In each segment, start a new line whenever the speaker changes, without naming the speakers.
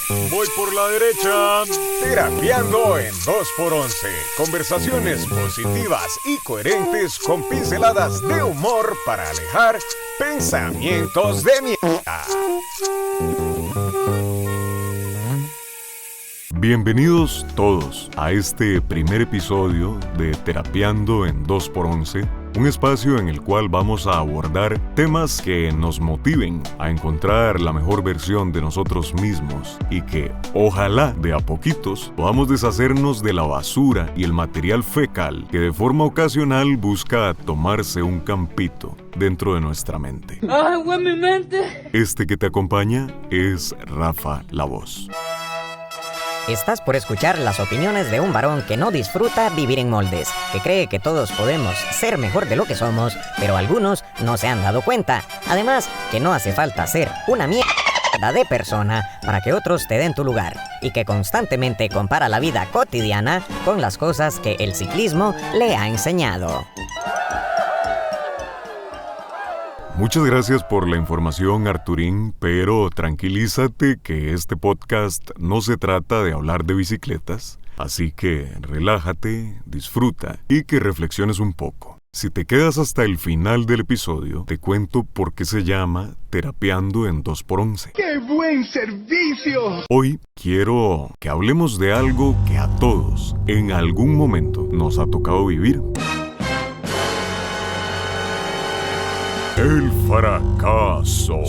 Voy por la derecha. Terapiando en 2x11. Conversaciones positivas y coherentes con pinceladas de humor para alejar pensamientos de mierda.
Bienvenidos todos a este primer episodio de Terapiando en 2x11, un espacio en el cual vamos a abordar temas que nos motiven a encontrar la mejor versión de nosotros mismos y que, ojalá de a poquitos, podamos deshacernos de la basura y el material fecal que de forma ocasional busca tomarse un campito dentro de nuestra mente.
¡Ay, güey, mi mente!
Este que te acompaña es Rafa La Voz.
Estás por escuchar las opiniones de un varón que no disfruta vivir en moldes, que cree que todos podemos ser mejor de lo que somos, pero algunos no se han dado cuenta. Además, que no hace falta ser una mierda de persona para que otros te den tu lugar, y que constantemente compara la vida cotidiana con las cosas que el ciclismo le ha enseñado.
Muchas gracias por la información, Arturín, pero tranquilízate que este podcast no se trata de hablar de bicicletas, así que relájate, disfruta y que reflexiones un poco. Si te quedas hasta el final del episodio, te cuento por qué se llama Terapiando en 2x11.
¡Qué buen servicio!
Hoy quiero que hablemos de algo que a todos, en algún momento, nos ha tocado vivir. El fracaso.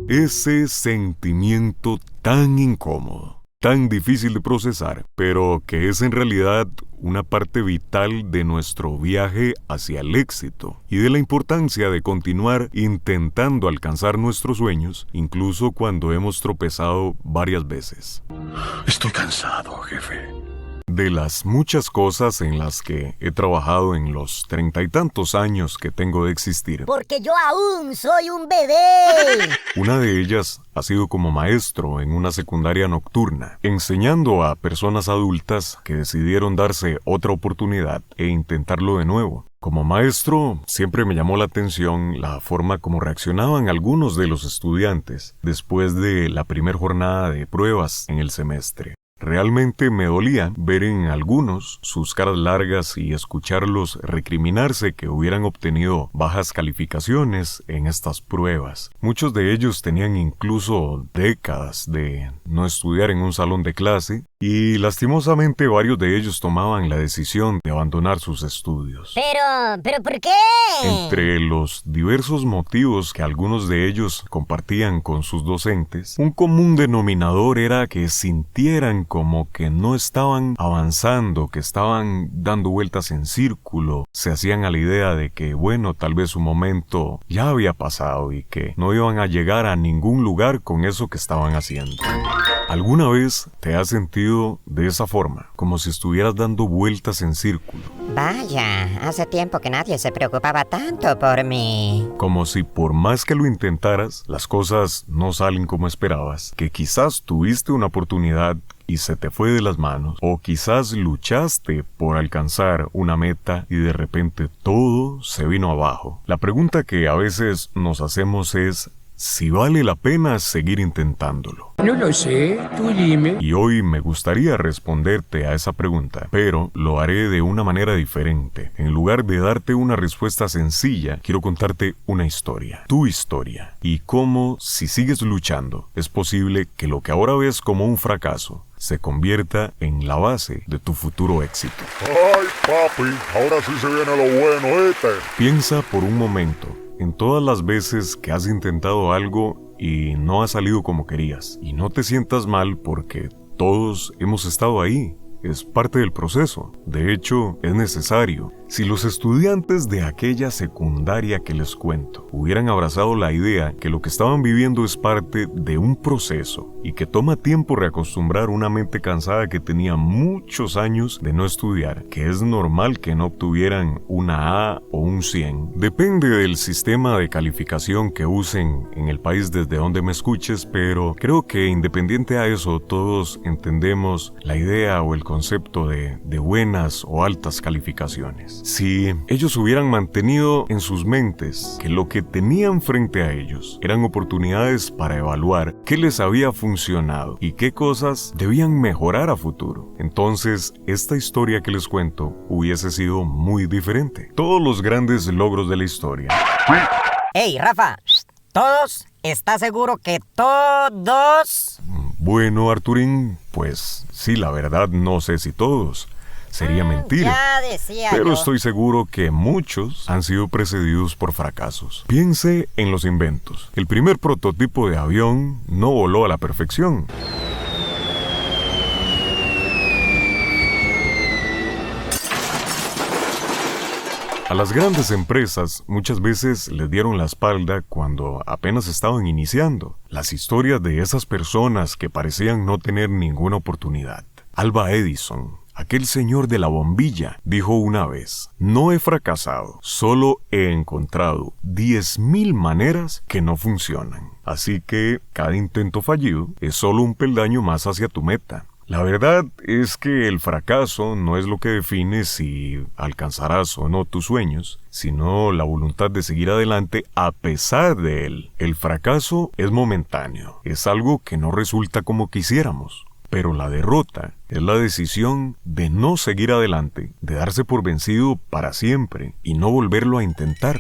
Ese sentimiento tan incómodo, tan difícil de procesar, pero que es en realidad una parte vital de nuestro viaje hacia el éxito y de la importancia de continuar intentando alcanzar nuestros sueños, incluso cuando hemos tropezado varias veces.
Estoy cansado, jefe.
De las muchas cosas en las que he trabajado en los 30 y tantos años que tengo de existir,
porque yo aún soy un bebé.
Una de ellas ha sido como maestro en una secundaria nocturna, enseñando a personas adultas que decidieron darse otra oportunidad e intentarlo de nuevo. Como maestro, siempre me llamó la atención la forma como reaccionaban algunos de los estudiantes después de la primera jornada de pruebas en el semestre. Realmente me dolía ver en algunos sus caras largas y escucharlos recriminarse que hubieran obtenido bajas calificaciones en estas pruebas. Muchos de ellos tenían incluso décadas de no estudiar en un salón de clase y lastimosamente varios de ellos tomaban la decisión de abandonar sus estudios.
Pero ¿por qué?
Entre los diversos motivos que algunos de ellos compartían con sus docentes, un común denominador era que sintieran como que no estaban avanzando, que estaban dando vueltas en círculo, se hacían a la idea de que, bueno, tal vez su momento ya había pasado y que no iban a llegar a ningún lugar con eso que estaban haciendo. ¿Alguna vez te has sentido de esa forma, como si estuvieras dando vueltas en círculo?
Vaya, hace tiempo que nadie se preocupaba tanto por mí.
Como si por más que lo intentaras, las cosas no salen como esperabas, que quizás tuviste una oportunidad y se te fue de las manos, o quizás luchaste por alcanzar una meta y de repente todo se vino abajo. La pregunta que a veces nos hacemos es si vale la pena seguir intentándolo.
No lo sé, tú dime.
Y hoy me gustaría responderte a esa pregunta, pero lo haré de una manera diferente. En lugar de darte una respuesta sencilla, quiero contarte una historia, tu historia, y cómo, si sigues luchando, es posible que lo que ahora ves como un fracaso se convierta en la base de tu futuro éxito.
¡Ay, papi! Ahora sí se viene lo bueno, ¿viste?
Piensa por un momento en todas las veces que has intentado algo y no ha salido como querías. Y no te sientas mal porque todos hemos estado ahí. Es parte del proceso. De hecho, es necesario. Si los estudiantes de aquella secundaria que les cuento hubieran abrazado la idea que lo que estaban viviendo es parte de un proceso y que toma tiempo reacostumbrar una mente cansada que tenía muchos años de no estudiar, que es normal que no obtuvieran una A o un 100. Depende del sistema de calificación que usen en el país desde donde me escuches, pero creo que independiente a eso, todos entendemos la idea o el concepto de buenas o altas calificaciones. si ellos hubieran mantenido en sus mentes que lo que tenían frente a ellos eran oportunidades para evaluar qué les había funcionado y qué cosas debían mejorar a futuro, entonces esta historia que les cuento hubiese sido muy diferente. Todos los grandes logros de la historia.
Hey, Rafa, ¿todos? ¿Estás seguro que todos?
Bueno, Arturín, pues sí, la verdad no sé si todos. Sería mentira.
Ya decía
Pero
yo.
estoy seguro que muchos han sido precedidos por fracasos. Piense en los inventos. El primer prototipo de avión no voló a la perfección. A las grandes empresas muchas veces les dieron la espalda cuando apenas estaban iniciando. Las historias de esas personas que parecían no tener ninguna oportunidad. Alva Edison, aquel señor de la bombilla, dijo una vez: no he fracasado, solo he encontrado 10,000 maneras que no funcionan. Así que cada intento fallido es solo un peldaño más hacia tu meta. La verdad es que el fracaso no es lo que define si alcanzarás o no tus sueños, sino la voluntad de seguir adelante a pesar de él. El fracaso es momentáneo, es algo que no resulta como quisiéramos. Pero la derrota es la decisión de no seguir adelante, de darse por vencido para siempre y no volverlo a intentar.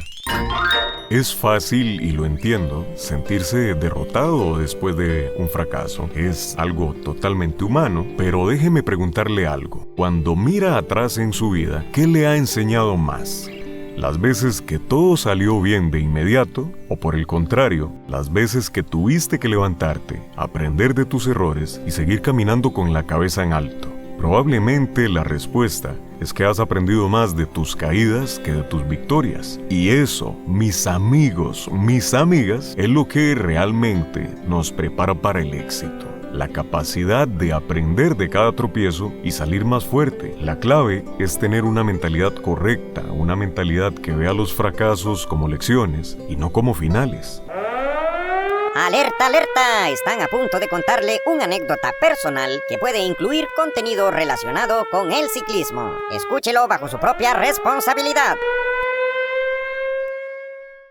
Es fácil, y lo entiendo, sentirse derrotado después de un fracaso. Es algo totalmente humano, pero déjeme preguntarle algo. Cuando mira atrás en su vida, ¿qué le ha enseñado más? ¿Las veces que todo salió bien de inmediato? ¿O por el contrario, las veces que tuviste que levantarte, aprender de tus errores y seguir caminando con la cabeza en alto? Probablemente la respuesta es que has aprendido más de tus caídas que de tus victorias. Y eso, mis amigos, mis amigas, es lo que realmente nos prepara para el éxito. La capacidad de aprender de cada tropiezo y salir más fuerte. La clave es tener una mentalidad correcta, una mentalidad que vea los fracasos como lecciones y no como finales.
¡Alerta, alerta! Están a punto de contarle una anécdota personal que puede incluir contenido relacionado con el ciclismo. Escúchelo bajo su propia responsabilidad.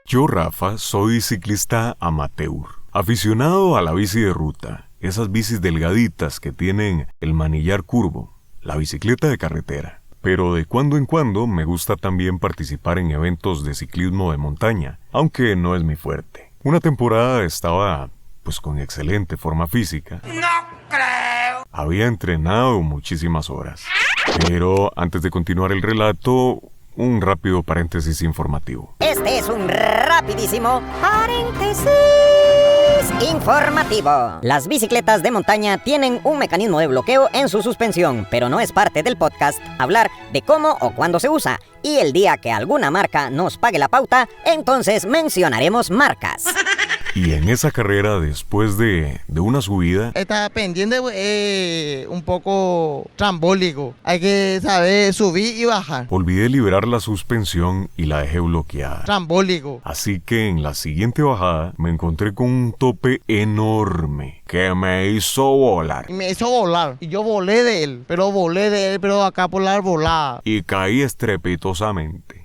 Yo, Rafa, soy ciclista amateur, aficionado a la bici de ruta, esas bicis delgaditas que tienen el manillar curvo, la bicicleta de carretera. Pero de cuando en cuando me gusta también participar en eventos de ciclismo de montaña, aunque no es mi fuerte. Una temporada estaba, con excelente forma física. ¡No creo! Había entrenado muchísimas horas. Pero antes de continuar el relato, un rápido paréntesis informativo.
Este es un rapidísimo paréntesis informativo. Las bicicletas de montaña tienen un mecanismo de bloqueo en su suspensión, pero no es parte del podcast hablar de cómo o cuándo se usa. Y el día que alguna marca nos pague la pauta, entonces mencionaremos marcas.
Y en esa carrera, después de una subida...
Esta pendiente un poco trambólico. Hay que saber subir y bajar.
Olvidé liberar la suspensión y la dejé bloqueada.
Trambólico.
Así que en la siguiente bajada me encontré con un tope enorme que me hizo volar.
Y me hizo volar. Y yo volé de él, pero acá por la volada.
Y caí estrepitosamente.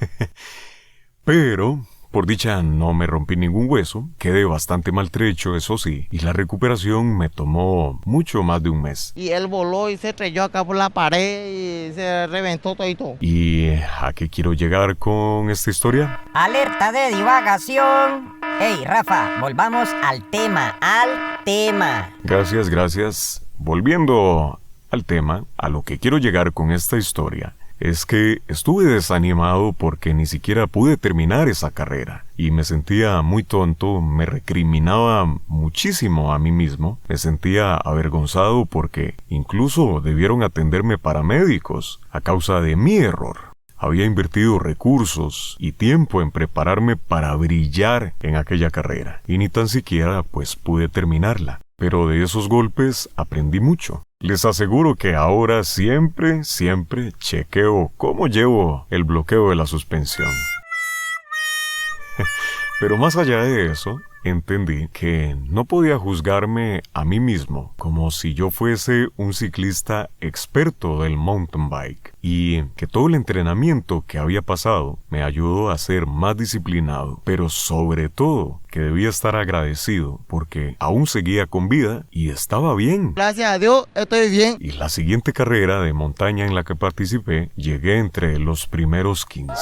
Pero... por dicha no me rompí ningún hueso, quedé bastante maltrecho, eso sí, y la recuperación me tomó mucho más de un mes.
Y él voló y se estrelló acá por la pared y se reventó todo y todo.
¿Y a qué quiero llegar con esta historia?
Alerta de divagación. Hey, Rafa, volvamos al tema.
Gracias. Volviendo al tema, a lo que quiero llegar con esta historia, es que estuve desanimado porque ni siquiera pude terminar esa carrera y me sentía muy tonto, me recriminaba muchísimo a mí mismo, me sentía avergonzado porque incluso debieron atenderme paramédicos a causa de mi error. Había invertido recursos y tiempo en prepararme para brillar en aquella carrera y ni tan siquiera pude terminarla. Pero de esos golpes aprendí mucho. Les aseguro que ahora siempre chequeo cómo llevo el bloqueo de la suspensión. Pero más allá de eso, entendí que no podía juzgarme a mí mismo como si yo fuese un ciclista experto del mountain bike y que todo el entrenamiento que había pasado me ayudó a ser más disciplinado, pero sobre todo que debía estar agradecido porque aún seguía con vida y estaba bien.
Gracias a Dios, estoy bien.
Y la siguiente carrera de montaña en la que participé, llegué entre los primeros 15.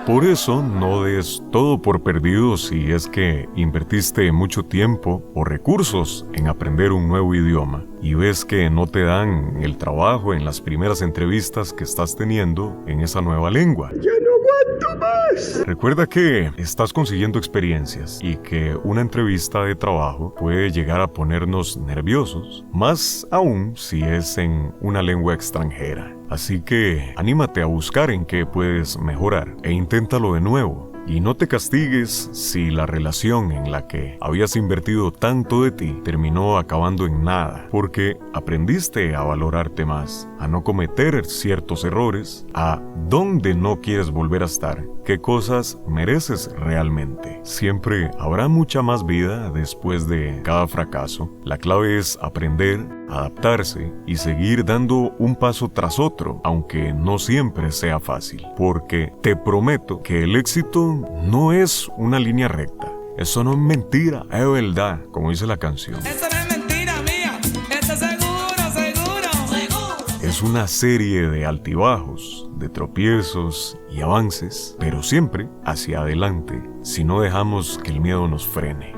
Por eso no des todo por perdido si es que invertiste mucho tiempo o recursos en aprender un nuevo idioma y ves que no te dan el trabajo en las primeras entrevistas que estás teniendo en esa nueva lengua.
¡Ya no aguanto más!
Recuerda que estás consiguiendo experiencias y que una entrevista de trabajo puede llegar a ponernos nerviosos, más aún si es en una lengua extranjera. Así que anímate a buscar en qué puedes mejorar e inténtalo de nuevo. Y no te castigues si la relación en la que habías invertido tanto de ti terminó acabando en nada, porque aprendiste a valorarte más, a no cometer ciertos errores, a dónde no quieres volver a estar, qué cosas mereces realmente. Siempre habrá mucha más vida después de cada fracaso. La clave es aprender, adaptarse y seguir dando un paso tras otro, aunque no siempre sea fácil, porque te prometo que el éxito no es una línea recta. Eso no es mentira, es verdad, como dice la canción.
Eso no es mentira mía, eso es seguro.
Es una serie de altibajos, de tropiezos y avances, pero siempre hacia adelante, si no dejamos que el miedo nos frene.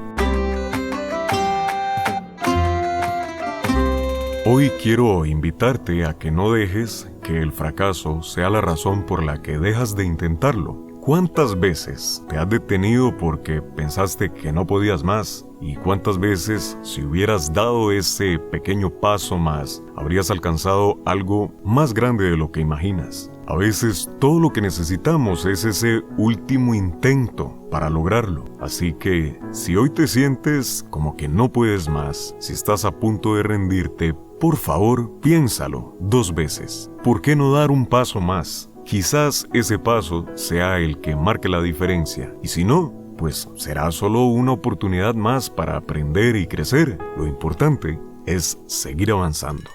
Hoy quiero invitarte a que no dejes que el fracaso sea la razón por la que dejas de intentarlo. ¿Cuántas veces te has detenido porque pensaste que no podías más? ¿Y cuántas veces, si hubieras dado ese pequeño paso más, habrías alcanzado algo más grande de lo que imaginas? A veces todo lo que necesitamos es ese último intento para lograrlo. Así que, si hoy te sientes como que no puedes más, si estás a punto de rendirte, por favor, piénsalo 2 veces. ¿Por qué no dar un paso más? Quizás ese paso sea el que marque la diferencia, y si no, pues será solo una oportunidad más para aprender y crecer. Lo importante es seguir avanzando.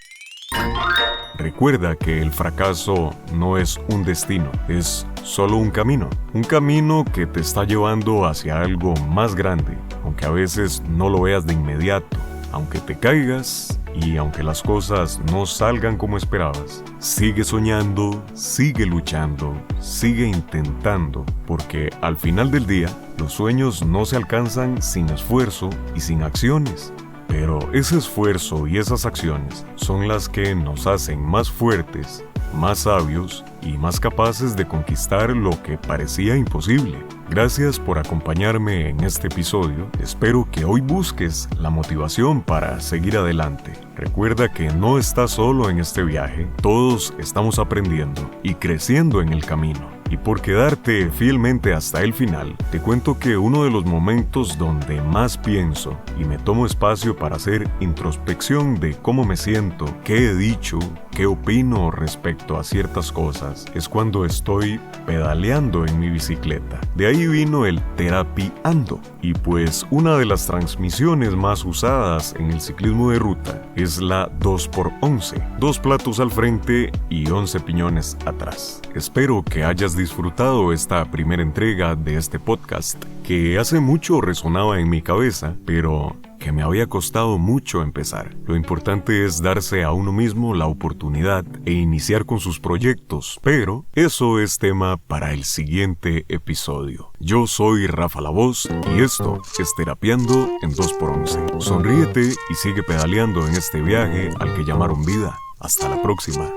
Recuerda que el fracaso no es un destino, es solo un camino que te está llevando hacia algo más grande, aunque a veces no lo veas de inmediato, aunque te caigas y aunque las cosas no salgan como esperabas. Sigue soñando, sigue luchando, sigue intentando, porque al final del día, los sueños no se alcanzan sin esfuerzo y sin acciones. Pero ese esfuerzo y esas acciones son las que nos hacen más fuertes, más sabios y más capaces de conquistar lo que parecía imposible. Gracias por acompañarme en este episodio. Espero que hoy busques la motivación para seguir adelante. Recuerda que no estás solo en este viaje, todos estamos aprendiendo y creciendo en el camino. Y por quedarte fielmente hasta el final, te cuento que uno de los momentos donde más pienso y me tomo espacio para hacer introspección de cómo me siento, qué he dicho, qué opino respecto a ciertas cosas, es cuando estoy pedaleando en mi bicicleta. De ahí vino el terapiando. Y pues una de las transmisiones más usadas en el ciclismo de ruta es la 2x11, 2 platos al frente y 11 piñones atrás. Espero que hayas disfrutado esta primera entrega de este podcast, que hace mucho resonaba en mi cabeza, pero que me había costado mucho empezar. Lo importante es darse a uno mismo la oportunidad e iniciar con sus proyectos, pero eso es tema para el siguiente episodio. Yo soy Rafa La Voz y esto es Terapiando en 2x11. Sonríete y sigue pedaleando en este viaje al que llamaron vida. Hasta la próxima.